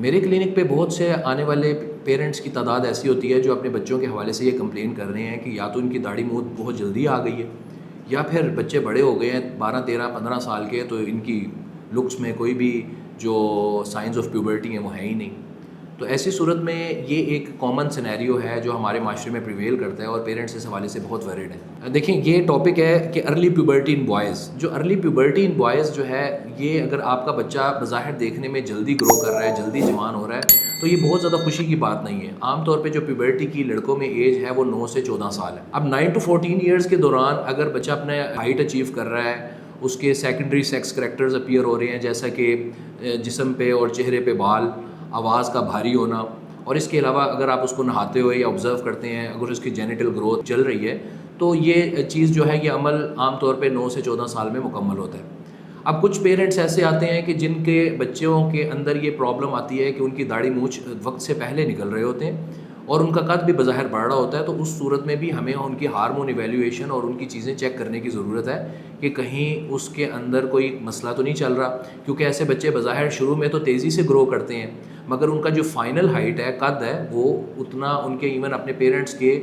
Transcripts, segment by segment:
میرے کلینک پہ بہت سے آنے والے پیرنٹس کی تعداد ایسی ہوتی ہے جو اپنے بچوں کے حوالے سے یہ کمپلین کر رہے ہیں کہ یا تو ان کی داڑھی منہ بہت جلدی آ گئی ہے، یا پھر بچے بڑے ہو گئے ہیں 12 13 15 سال کے، تو ان کی لکس میں کوئی بھی جو سائنز آف پیوبرٹی ہیں وہ ہے ہی نہیں۔ تو ایسی صورت میں یہ ایک کامن سینیریو ہے جو ہمارے معاشرے میں پریویل کرتا ہے، اور پیرنٹس اس حوالے سے بہت ورڈ ہیں۔ دیکھیں، یہ ٹاپک ہے کہ ارلی پیوبرٹی ان بوائز۔ جو ارلی پیوبرٹی ان بوائز جو ہے، یہ اگر آپ کا بچہ بظاہر دیکھنے میں جلدی گرو کر رہا ہے، جلدی جوان ہو رہا ہے، تو یہ بہت زیادہ خوشی کی بات نہیں ہے۔ عام طور پہ جو پیوبرٹی کی لڑکوں میں ایج ہے وہ 9 سے 14 سال ہے۔ اب 9 to 14 ایئرس کے دوران اگر بچہ اپنے ہائٹ اچیو کر رہا ہے، اس کے سیکنڈری سیکس کریکٹرز اپیئر ہو رہے ہیں، جیسا کہ جسم پہ اور چہرے پہ بال، آواز کا بھاری ہونا، اور اس کے علاوہ اگر آپ اس کو نہاتے ہوئے یا آبزرو کرتے ہیں، اگر اس کی جینیٹل گروتھ چل رہی ہے، تو یہ چیز جو ہے، یہ عمل عام طور پہ 9 سے 14 سال میں مکمل ہوتا ہے۔ اب کچھ پیرنٹس ایسے آتے ہیں کہ جن کے بچوں کے اندر یہ پرابلم آتی ہے کہ ان کی داڑھی مونچھ وقت سے پہلے نکل رہے ہوتے ہیں، اور ان کا قد بھی بظاہر بڑھ رہا ہوتا ہے، تو اس صورت میں بھی ہمیں ان کی ہارمون ایویلیویشن اور ان کی چیزیں چیک کرنے کی ضرورت ہے کہ کہیں اس کے اندر کوئی مسئلہ تو نہیں چل رہا، کیونکہ ایسے بچے بظاہر شروع میں تو تیزی سے گرو کرتے ہیں، مگر ان کا جو فائنل ہائٹ ہے، قد ہے، وہ اتنا ان کے ایون اپنے پیرنٹس کے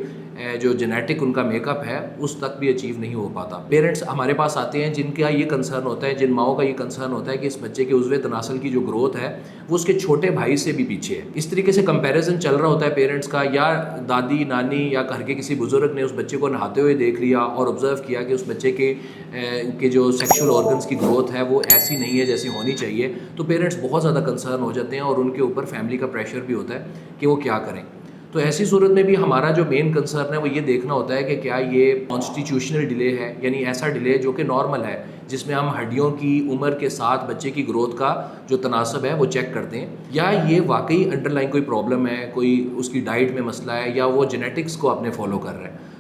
جو جینیٹک ان کا میک اپ ہے اس تک بھی اچیو نہیں ہو پاتا۔ پیرنٹس ہمارے پاس آتے ہیں جن کا یہ کنسرن ہوتا ہے، جن ماؤں کا یہ کنسرن ہوتا ہے کہ اس بچے کے عضو تناسل کی جو گروتھ ہے وہ اس کے چھوٹے بھائی سے بھی پیچھے ہے۔ اس طریقے سے کمپیریزن چل رہا ہوتا ہے پیرنٹس کا، یا دادی نانی یا گھر کے کسی بزرگ نے اس بچے کو نہاتے ہوئے دیکھ لیا اور آبزرو کیا کہ اس بچے کے جو سیکشول آرگنس کی گروتھ ہے وہ ایسی نہیں ہے جیسی ہونی چاہیے، تو پیرنٹس بہت زیادہ کنسرن ہو جاتے ہیں، اور ان کے اوپر فیملی کا پریشر بھی ہوتا ہے کہ وہ کیا کریں۔ تو ایسی صورت میں بھی ہمارا جو مین کنسرن ہے وہ یہ دیکھنا ہوتا ہے کہ کیا یہ کانسٹیٹیوشنل ڈیلے ہے، یعنی ایسا ڈیلے جو کہ نارمل ہے، جس میں ہم ہڈیوں کی عمر کے ساتھ بچے کی گروتھ کا جو تناسب ہے وہ چیک کرتے ہیں، یا یہ واقعی انڈر لائن کوئی پرابلم ہے، کوئی اس کی ڈائٹ میں مسئلہ ہے، یا وہ جینیٹکس کو اپنے فالو کر رہا ہے۔